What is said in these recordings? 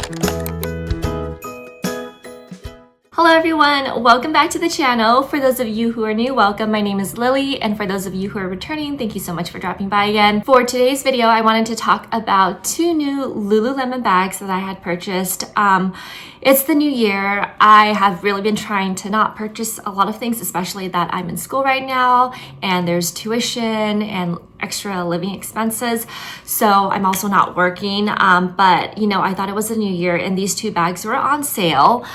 Hello everyone, welcome back to the channel. For those of you who are new, welcome. My name is Lily, and for those of you who are returning, thank you so much for dropping by again. For today's video, I wanted to talk about two new Lululemon bags that I had purchased. It's the new year. I have really been trying to not purchase a lot of things, especially that I'm in school right now and there's tuition and extra living expenses. So I'm also not working, but you know, I thought it was the new year and these two bags were on sale.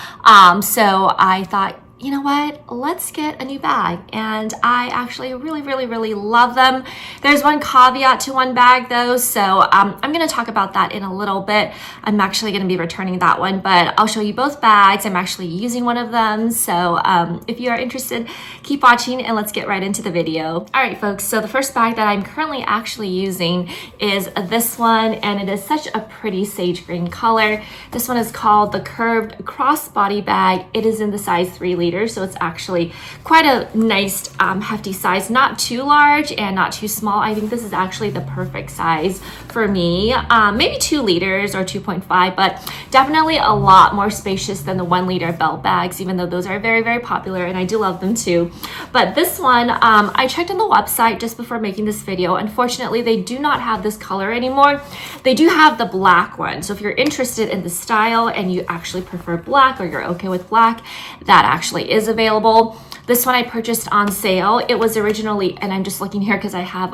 So I thought, you know what, let's get a new bag. And I actually really love them. There's one caveat to one bag though, so I'm going to talk about that in a little bit. I'm actually going to be returning that one, but I'll show you both bags. I'm actually using one of them, so if you are interested, keep watching and let's get right into the video. All right folks, so the first bag that I'm currently actually using is this one, and it is such a pretty sage green color. This one is called the Curved Crossbody bag. It is in the size 3 liter. So it's actually quite a nice hefty size, not too large and not too small. I think this is actually the perfect size for me. Maybe 2 liters or 2.5, but definitely a lot more spacious than the 1 liter belt bags, even though those are very popular and I do love them too. But this one, I checked on the website just before making this video. Unfortunately, they do not have this color anymore. They do have the black one. So if you're interested in the style and you actually prefer black, or you're okay with black, that actually is available. This one I purchased on sale. It was originally, and I'm just looking here because I have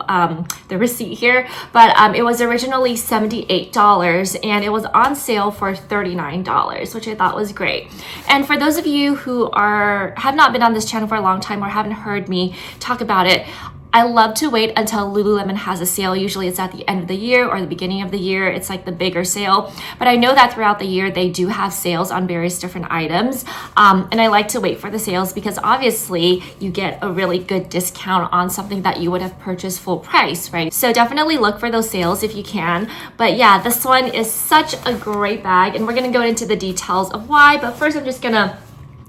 the receipt here, but it was originally $78 and it was on sale for $39, which I thought was great. And for those of you who have not been on this channel for a long time or haven't heard me talk about it, I love to wait until Lululemon has a sale. Usually it's at the end of the year or the beginning of the year. It's like the bigger sale. But I know that throughout the year, they do have sales on various different items. And I like to wait for the sales because obviously you get a really good discount on something that you would have purchased full price, right? So definitely look for those sales if you can. But yeah, this one is such a great bag, and we're gonna go into the details of why. But first I'm just gonna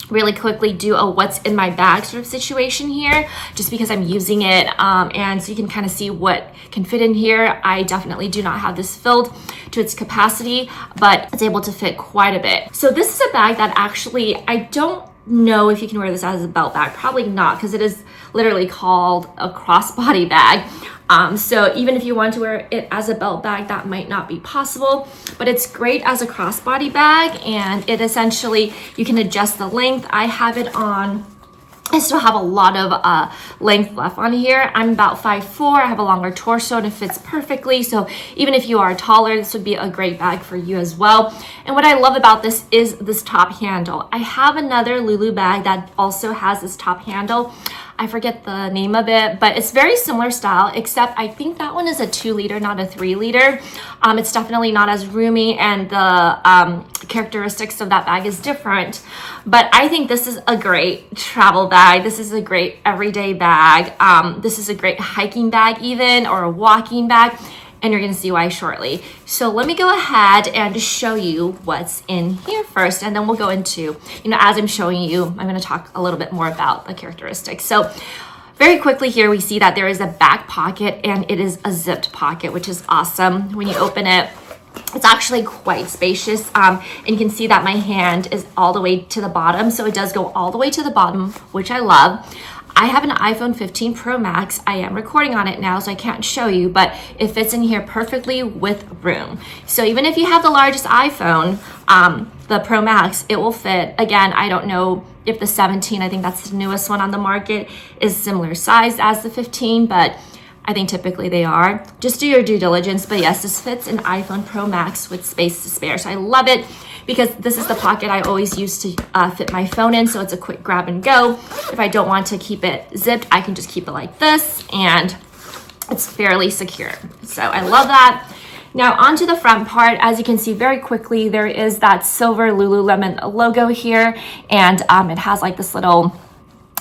really quickly do a what's in my bag sort of situation here, just because I'm using it, and so you can kind of see what can fit in here. I definitely do not have this filled to its capacity, but it's able to fit quite a bit. So this is a bag that actually, I don't know if you can wear this as a belt bag, probably not, because it is literally called a crossbody bag. So even if you want to wear it as a belt bag, that might not be possible, but it's great as a crossbody bag, and it essentially, you can adjust the length. I have it on, I still have a lot of length left on here. I'm about 5'4", I have a longer torso and it fits perfectly. So even if you are taller, this would be a great bag for you as well. And what I love about this is this top handle. I have another Lulu bag that also has this top handle. I forget the name of it, but it's very similar style, except I think that one is a 2 liter, not a 3 liter. It's definitely not as roomy, and the characteristics of that bag is different. But I think this is a great travel bag. This is a great everyday bag. This is a great hiking bag even, or a walking bag. And you're gonna see why shortly. So let me go ahead and just show you what's in here first, and then we'll go into, you know, as I'm showing you, I'm gonna talk a little bit more about the characteristics. So very quickly here, we see that there is a back pocket, and it is a zipped pocket, which is awesome. When you open it, it's actually quite spacious, and you can see that my hand is all the way to the bottom, so it does go all the way to the bottom, which I love. I have an iPhone 15 Pro Max. I am recording on it now, so I can't show you, but it fits in here perfectly with room. So even if you have the largest iPhone, the Pro Max, it will fit. Again, I don't know if the 17, I think that's the newest one on the market, is similar size as the 15, but I think typically they are. Just do your due diligence. But yes, this fits an iPhone Pro Max with space to spare. So I love it because this is the pocket I always use to fit my phone in. So it's a quick grab and go. If I don't want to keep it zipped, I can just keep it like this, and it's fairly secure. So I love that. Now onto the front part. As you can see very quickly, there is that silver Lululemon logo here, and it has like this little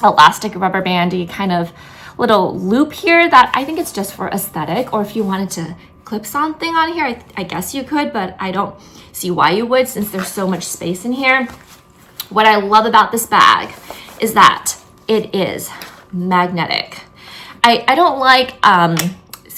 elastic rubber bandy kind of little loop here that I think it's just for aesthetic, or if you wanted to clip something on here, I guess you could, but I don't see why you would since there's so much space in here. What I love about this bag is that it is magnetic. I don't like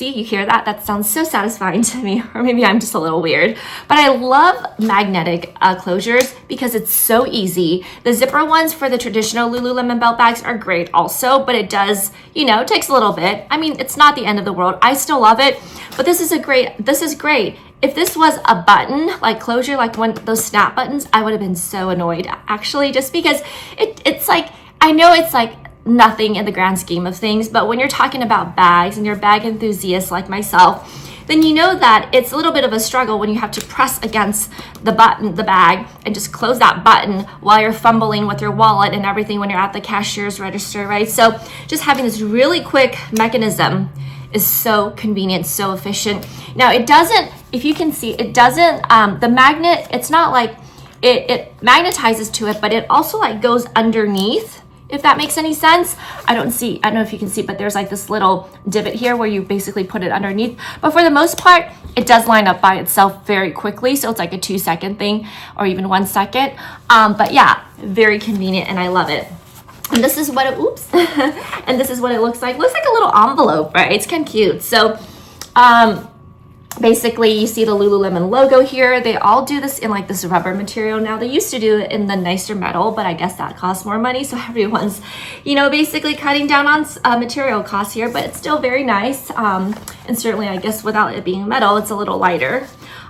See, you hear that? That sounds so satisfying to me, or maybe I'm just a little weird. But I love magnetic closures because it's so easy. The zipper ones for the traditional Lululemon belt bags are great also, but it does, you know, it takes a little bit. I mean, it's not the end of the world. I still love it, but this is great. If this was a button, like closure, like one those snap buttons, I would have been so annoyed, actually, just because it's like, I know it's like nothing in the grand scheme of things, but when you're talking about bags and you're a bag enthusiast like myself, then you know that it's a little bit of a struggle when you have to press against the bag, and just close that button while you're fumbling with your wallet and everything when you're at the cashier's register, right? So just having this really quick mechanism is so convenient, so efficient. Now it doesn't, if you can see, it doesn't, the magnet, it's not like, it magnetizes to it, but it also like goes underneath, if that makes any sense. I don't know if you can see, but there's like this little divot here where you basically put it underneath. But for the most part, it does line up by itself very quickly. So it's like a 2-second thing, or even 1 second. But yeah, very convenient, and I love it. And this is what it, and this is what it looks like. Looks like a little envelope, right? It's kind of cute. So, basically you see the Lululemon logo here. They all do this in like this rubber material now. They used to do it in the nicer metal, but I guess that costs more money. So everyone's, you know, basically cutting down on material costs here, but it's still very nice. And certainly I guess without it being metal, it's a little lighter.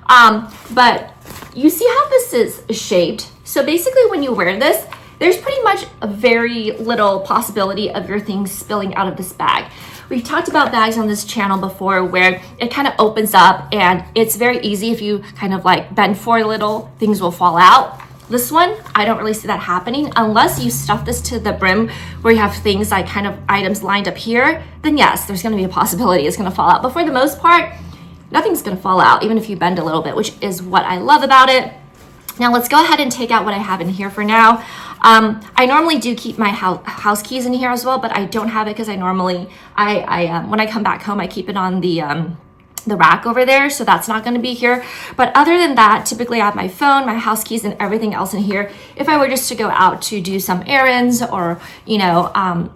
But you see how this is shaped. So basically when you wear this, there's pretty much a very little possibility of your things spilling out of this bag. We've talked about bags on this channel before where it kind of opens up, and it's very easy if you kind of like bend forward a little, things will fall out. This one, I don't really see that happening unless you stuff this to the brim where you have things like kind of items lined up here, then yes, there's gonna be a possibility it's gonna fall out. But for the most part, nothing's gonna fall out, even if you bend a little bit, which is what I love about it. Now let's go ahead and take out what I have in here for now. I normally do keep my house keys in here as well, but I don't have it because I normally, when I come back home, I keep it on the rack over there, so that's not going to be here. But other than that, typically I have my phone, my house keys, and everything else in here. If I were just to go out to do some errands, or you know,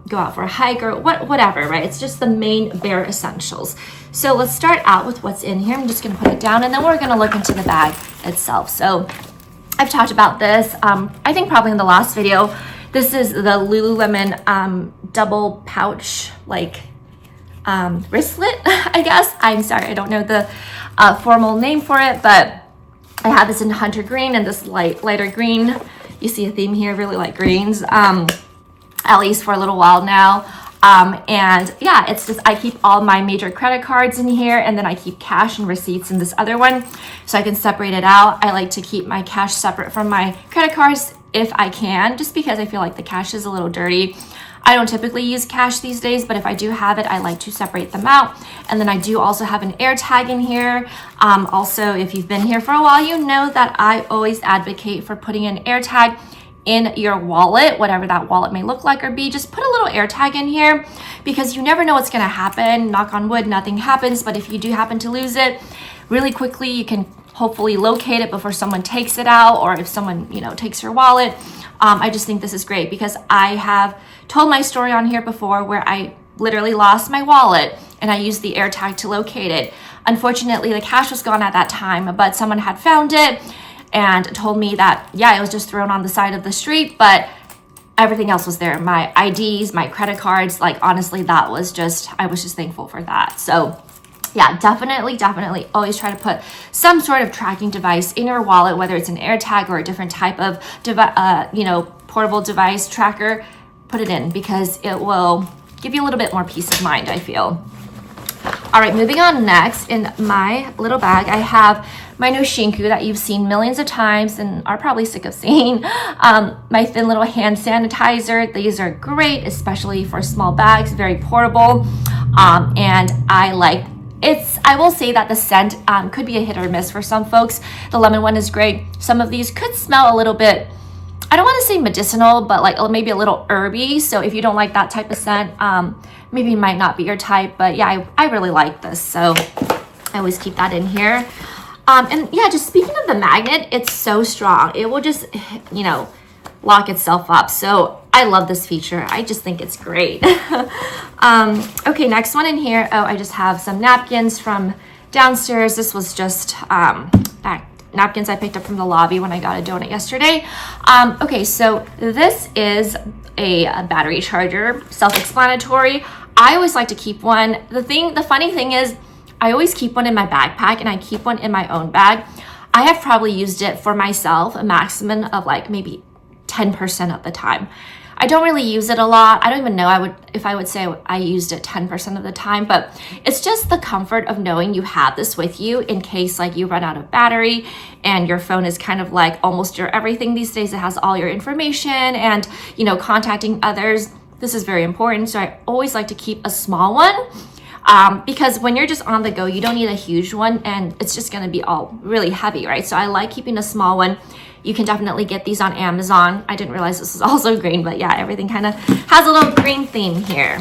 go out for a hike or whatever, right? It's just the main bare essentials. So let's start out with what's in here. I'm just going to put it down, and then we're going to look into the bag itself. So I've talked about this, I think probably in the last video. This is the Lululemon double pouch, like wristlet, I guess. I'm sorry, I don't know the formal name for it, but I have this in hunter green and this lighter green. You see a theme here, really like greens, at least for a little while now. And yeah, it's just, I keep all my major credit cards in here, and then I keep cash and receipts in this other one so I can separate it out. I like to keep my cash separate from my credit cards if I can, just because I feel like the cash is a little dirty. I don't typically use cash these days, but if I do have it, I like to separate them out. And then I do also have an air tag in here. Also, if you've been here for a while, you know that I always advocate for putting an air tag in your wallet, whatever that wallet may look like or be. Just put a little air tag in here, because you never know what's going to happen. Knock on wood, nothing happens, but if you do happen to lose it really quickly, you can hopefully locate it before someone takes it out, or if someone, you know, takes your wallet. I just think this is great because I have told my story on here before where I literally lost my wallet and I used the air tag to locate it. Unfortunately, the cash was gone at that time, but someone had found it and told me that, yeah, it was just thrown on the side of the street, but everything else was there. My IDs, my credit cards, like honestly, that was just, I was just thankful for that. So yeah, definitely always try to put some sort of tracking device in your wallet, whether it's an air tag or a different type of portable device tracker. Put it in because it will give you a little bit more peace of mind, I feel. All right, moving on next, in my little bag, I have my new Shinku that you've seen millions of times and are probably sick of seeing. My thin little hand sanitizer. These are great, especially for small bags, very portable. And I like I will say that the scent could be a hit or miss for some folks. The lemon one is great. Some of these could smell a little bit, I don't want to say medicinal, but like maybe a little herby. So if you don't like that type of scent, maybe it might not be your type. But yeah, I really like this. So I always keep that in here. And yeah, just speaking of the magnet, it's so strong. It will just, you know, lock itself up. So I love this feature. I just think it's great. Okay, next one in here. Oh, I just have some napkins from downstairs. This was just napkins I picked up from the lobby when I got a donut yesterday. Okay, so this is a battery charger, self-explanatory. I always like to keep one. The funny thing is, I always keep one in my backpack and I keep one in my own bag. I have probably used it for myself a maximum of like maybe 10% of the time. I don't really use it a lot. I don't even know if I would say I used it 10% of the time, but it's just the comfort of knowing you have this with you in case like you run out of battery and your phone is kind of like almost your everything these days. It has all your information and, you know, contacting others. This is very important. So I always like to keep a small one because when you're just on the go, you don't need a huge one and it's just going to be all really heavy, right? So I like keeping a small one. You can definitely get these on Amazon. I didn't realize this was also green, but yeah, everything kind of has a little green theme here.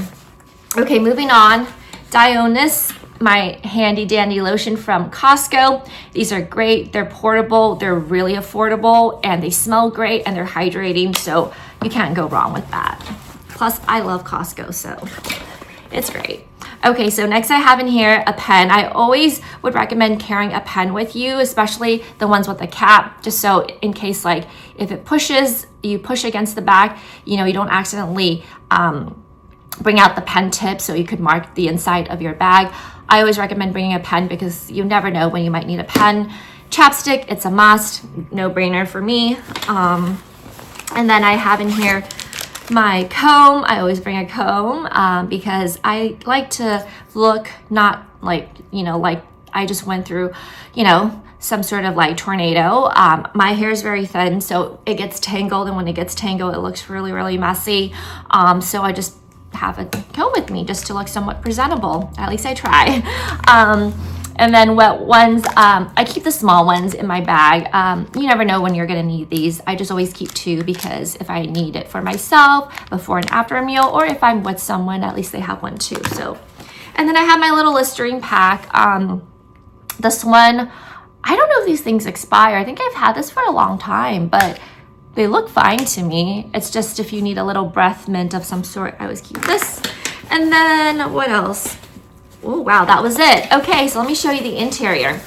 Okay, moving on. Dionis, my handy dandy lotion from Costco. These are great. They're portable. They're really affordable and they smell great and they're hydrating. So you can't go wrong with that. Plus, I love Costco, so it's great. Okay, so next I have in here a pen. I always would recommend carrying a pen with you, especially the ones with the cap, just so in case like if it pushes, you push against the back, you know, you don't accidentally bring out the pen tip so you could mark the inside of your bag. I always recommend bringing a pen because you never know when you might need a pen. Chapstick, it's a must, no brainer for me. And then I have in here my comb. I always bring a comb because I like to look not like, you know, like I just went through, you know, some sort of like tornado. My hair is very thin, so it gets tangled, and when it gets tangled, it looks really, really messy. So I just have a comb with me just to look somewhat presentable. At least I try. And then wet ones, I keep the small ones in my bag. You never know when you're gonna need these. I just always keep two because if I need it for myself before and after a meal, or if I'm with someone, at least they have one too. So, and then I have my little Listerine pack. This one, I don't know if these things expire. I think I've had this for a long time, but they look fine to me. It's just if you need a little breath mint of some sort, I always keep this. And then what else? Oh, wow, that was it. Okay, so let me show you the interior.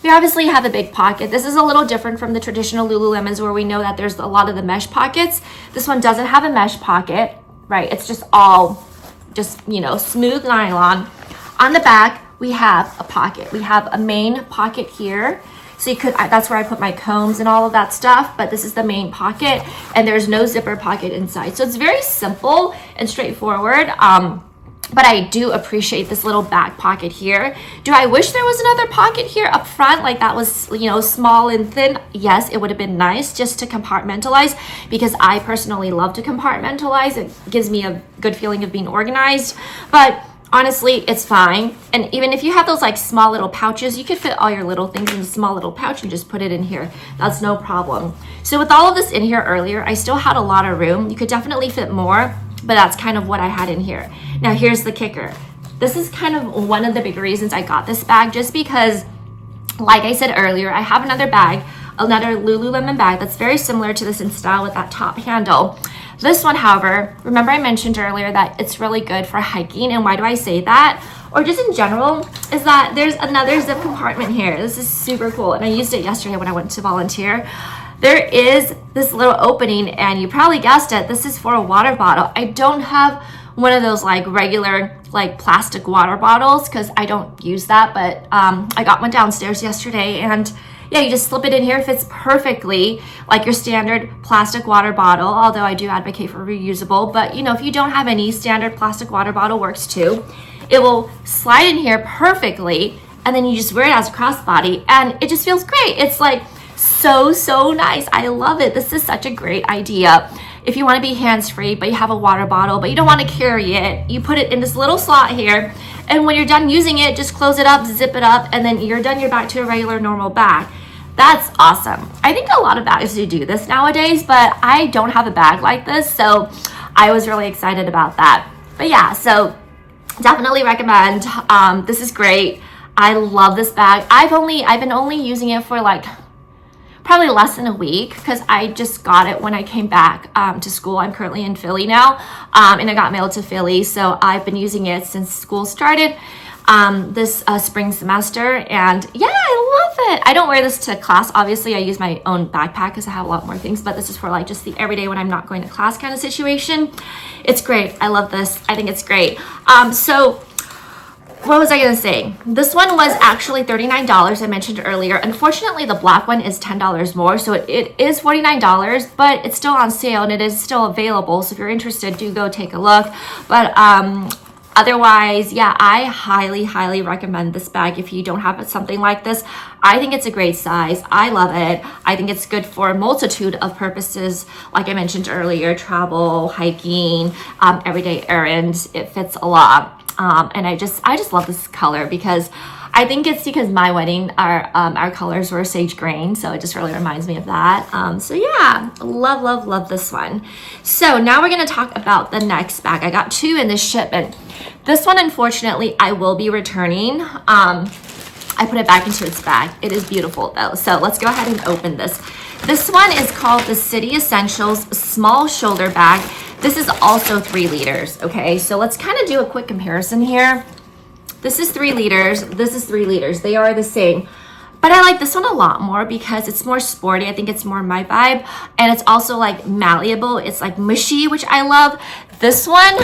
We obviously have a big pocket. This is a little different from the traditional Lululemons where we know that there's a lot of the mesh pockets. This one doesn't have a mesh pocket, right? It's just all you know, smooth nylon. On the back, we have a pocket. We have a main pocket here. So you could, that's where I put my combs and all of that stuff, but this is the main pocket and there's no zipper pocket inside. So it's very simple and straightforward. But I do appreciate this little back pocket here. Do I wish there was another pocket here up front, like that was, you know, small and thin? Yes, it would have been nice just to compartmentalize, because I personally love to compartmentalize. It gives me a good feeling of being organized, but honestly, it's fine. And even if you have those like small little pouches, you could fit all your little things in a small little pouch and just put it in here. That's no problem. So with all of this in here earlier, I still had a lot of room. You could definitely fit more, but that's kind of what I had in here. Now here's the kicker. This is kind of one of the big reasons I got this bag, just because, like I said earlier, I have another bag, another Lululemon bag that's very similar to this in style with that top handle. This one, however, remember I mentioned earlier that it's really good for hiking, and why do I say that? Or just in general, is that there's another zip compartment here. This is super cool, and I used it yesterday when I went to volunteer. There is this little opening, and you probably guessed it, this is for a water bottle. I don't have one of those like regular like plastic water bottles because I don't use that, but I got one downstairs yesterday, and yeah, you just slip it in here. It fits perfectly like your standard plastic water bottle, although I do advocate for reusable. But you know, if you don't have any, standard plastic water bottle works too. It will slide in here perfectly, and then you just wear it as a crossbody, and it just feels great. It's like so nice. I love it. This is such a great idea. If you want to be hands-free, but you have a water bottle, but you don't want to carry it, you put it in this little slot here, and when you're done using it, just close it up, zip it up, and then you're done. You're back to a regular normal bag. That's awesome. I think a lot of bags do this nowadays, but I don't have a bag like this, so I was really excited about that. But yeah, so definitely recommend. This is great. I love this bag. I've been only using it for like probably less than a week because I just got it when I came back to school. I'm currently in Philly now, and I got mailed to Philly. So I've been using it since school started this spring semester, and yeah, I love it. I don't wear this to class. Obviously, I use my own backpack because I have a lot more things, but this is for like just the everyday when I'm not going to class kind of situation. It's great. I love this. I think it's great. So what was I gonna say? This one was actually $39, I mentioned earlier. Unfortunately, the black one is $10 more, so it is $49, but it's still on sale and it is still available. So if you're interested, do go take a look. But otherwise, yeah, I highly recommend this bag if you don't have something like this. I think it's a great size. I love it. I think it's good for a multitude of purposes. Like I mentioned earlier, travel, hiking, everyday errands. It fits a lot. And I just love this color because I think it's because my wedding, our colors were sage green. So it just really reminds me of that. So yeah, love this one. So now we're going to talk about the next bag. I got two in this shipment. This one, unfortunately, I will be returning. I put it back into its bag. It is beautiful though. So let's go ahead and open this. This one is called the City Essentials Small Shoulder Bag. This is also 3 liters, okay? So let's kind of do a quick comparison here. This is 3 liters, this is 3 liters. They are the same. But I like this one a lot more because it's more sporty. I think it's more my vibe. And it's also like malleable. It's like mushy, which I love. This one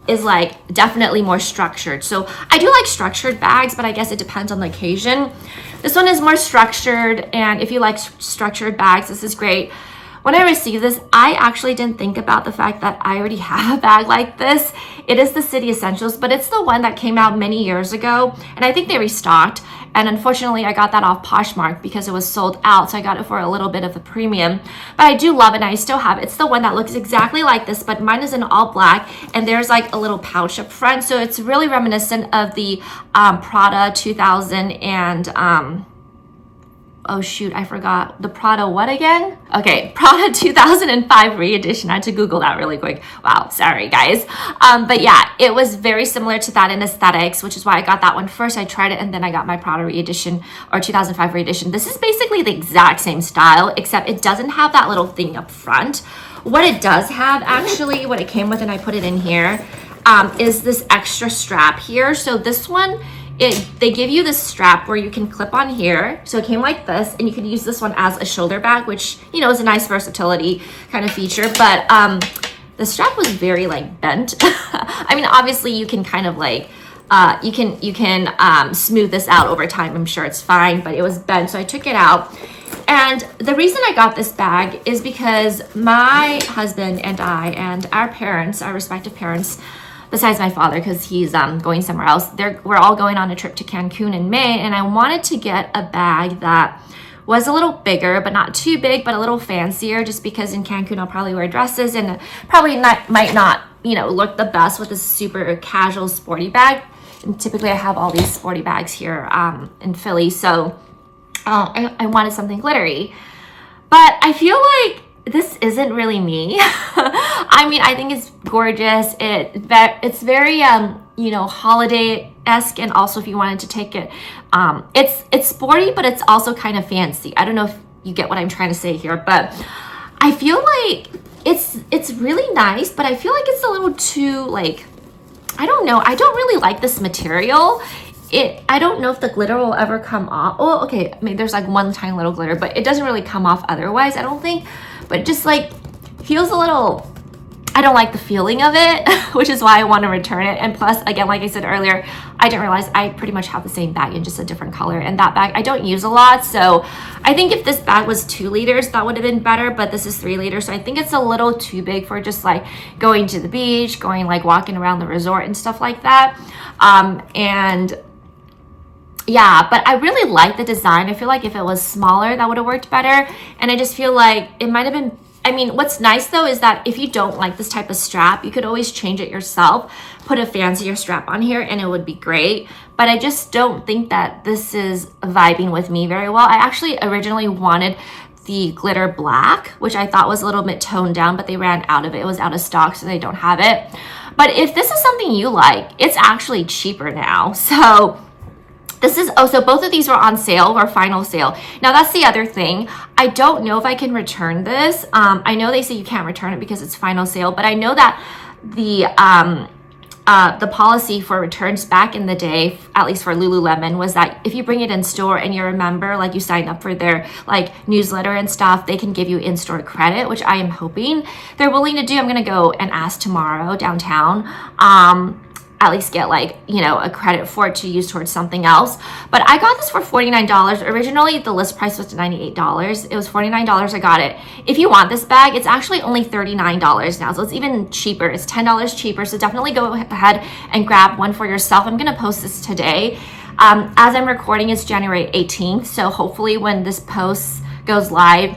is like definitely more structured. So I do like structured bags, but I guess it depends on the occasion. This one is more structured, and if you like structured bags, this is great. When I received this, I actually didn't think about the fact that I already have a bag like this. It is the City Essentials, but it's the one that came out many years ago, and I think they restocked. And unfortunately, I got that off Poshmark because it was sold out, so I got it for a little bit of a premium. But I do love it, and I still have it. It's the one that looks exactly like this, but mine is in all black, and there's like a little pouch up front, so it's really reminiscent of the Prada 2000 and oh shoot, I forgot the Prada what again? Okay, Prada 2005 re-edition. I had to Google that really quick. Wow, sorry guys. But yeah, it was very similar to that in aesthetics, which is why I got that one first. I tried it and then I got my Prada re-edition or 2005 re-edition. This is basically the exact same style, except it doesn't have that little thing up front. What it does have, actually, what it came with, and I put it in here, is this extra strap here. So this one, they give you this strap where you can clip on here. So it came like this, and you could use this one as a shoulder bag, which, you know, is a nice versatility kind of feature. But the strap was very like bent. I mean, obviously you can kind of like, you can smooth this out over time. I'm sure it's fine, but it was bent. So I took it out. And the reason I got this bag is because my husband and I and our parents, our respective parents, besides my father, because he's going somewhere else, we're all going on a trip to Cancun in May, and I wanted to get a bag that was a little bigger, but not too big, but a little fancier, just because in Cancun I'll probably wear dresses and probably might not, you know, look the best with this super casual sporty bag. And typically I have all these sporty bags here in Philly, so I wanted something glittery. But I feel like this isn't really me. I mean, I think it's gorgeous. It's very, you know, holiday-esque, and also if you wanted to take it, it's sporty, but it's also kind of fancy. I don't know if you get what I'm trying to say here, but I feel like it's really nice, but I feel like it's a little too, like, I don't know. I don't really like this material. I don't know if the glitter will ever come off. Oh, okay. I mean, there's like one tiny little glitter, but it doesn't really come off otherwise, I don't think. But it just like feels a little, I don't like the feeling of it, which is why I want to return it. And plus, again, like I said earlier, I didn't realize I pretty much have the same bag in just a different color. And that bag I don't use a lot. So I think if this bag was 2 liters, that would have been better. But this is 3 liters. So I think it's a little too big for just like going to the beach, going like walking around the resort and stuff like that. And yeah, but I really like the design. I feel like if it was smaller, that would have worked better. And I just feel like it might have been, I mean, what's nice though is that if you don't like this type of strap, you could always change it yourself, put a fancier strap on here, and it would be great. But I just don't think that this is vibing with me very well. I actually originally wanted the glitter black, which I thought was a little bit toned down, but they ran out of it. It was out of stock, so they don't have it. But if this is something you like, it's actually cheaper now. So This is, oh, so both of these were on sale or final sale. Now that's the other thing. I don't know if I can return this. I know they say you can't return it because it's final sale, but I know that the policy for returns back in the day, at least for Lululemon, was that if you bring it in store and you're a member, like you sign up for their like newsletter and stuff, they can give you in-store credit, which I am hoping they're willing to do. I'm gonna go and ask tomorrow downtown. At least get like, you know, a credit for it to use towards something else. But I got this for $49. Originally, the list price was $98. It was $49. I got it. If you want this bag, it's actually only $39 now. So it's even cheaper. It's $10 cheaper. So definitely go ahead and grab one for yourself. I'm going to post this today. As I'm recording, it's January 18th. So hopefully when this post goes live,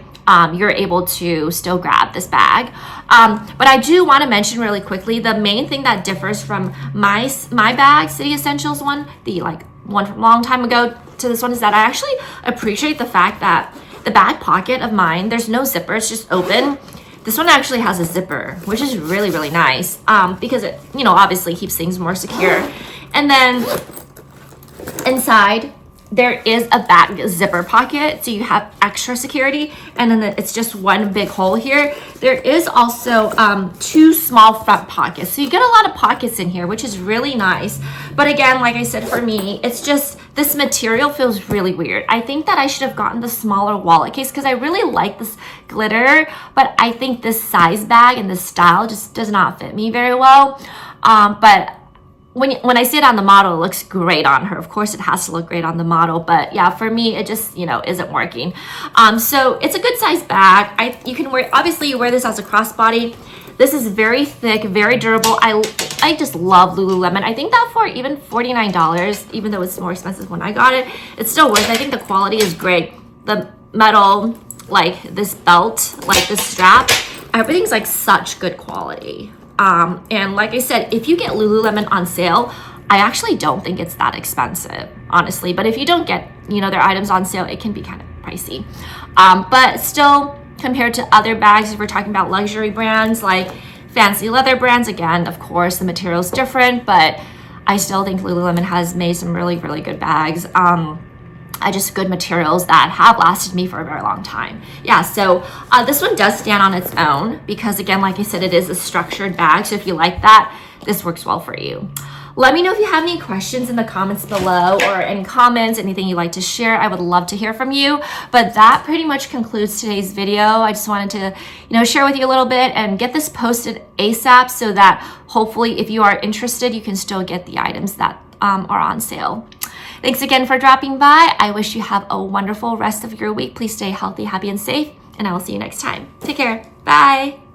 you're able to still grab this bag. But I do want to mention really quickly, the main thing that differs from my bag, City Essentials one, the like one from a long time ago, to this one, is that I actually appreciate the fact that the back pocket of mine, there's no zipper, it's just open. This one actually has a zipper, which is really, really nice, because it, you know, obviously keeps things more secure. And then inside, there is a back zipper pocket, so you have extra security, and then it's just one big hole here. There is also 2 small front pockets, so you get a lot of pockets in here, which is really nice. But again, like I said, for me, it's just this material feels really weird. I think that I should have gotten the smaller wallet case because I really like this glitter, but I think this size bag and this style just does not fit me very well. But when I see it on the model, it looks great on her. Of course, it has to look great on the model, but yeah, for me, it just, you know, isn't working. So it's a good size bag. You can wear, obviously you wear this as a crossbody. This is very thick, very durable. I just love Lululemon. I think that for even $49, even though it's more expensive when I got it, it's still worth it. I think the quality is great. The metal, like this belt, like this strap, everything's like such good quality. And like I said, if you get Lululemon on sale, I actually don't think it's that expensive, honestly. But if you don't get, you know, their items on sale, it can be kind of pricey. But still, compared to other bags, if we're talking about luxury brands, like fancy leather brands, again, of course, the material's different, but I still think Lululemon has made some really, really good bags. Just good materials that have lasted me for a very long time. Yeah, so this one does stand on its own because, again, like I said, it is a structured bag. So if you like that, this works well for you. Let me know if you have any questions in the comments below, or any comments, anything you'd like to share. I would love to hear from you. But that pretty much concludes today's video. I just wanted to, you know, share with you a little bit and get this posted ASAP so that hopefully if you are interested, you can still get the items that are on sale. Thanks again for dropping by. I wish you have a wonderful rest of your week. Please stay healthy, happy, and safe, and I will see you next time. Take care. Bye.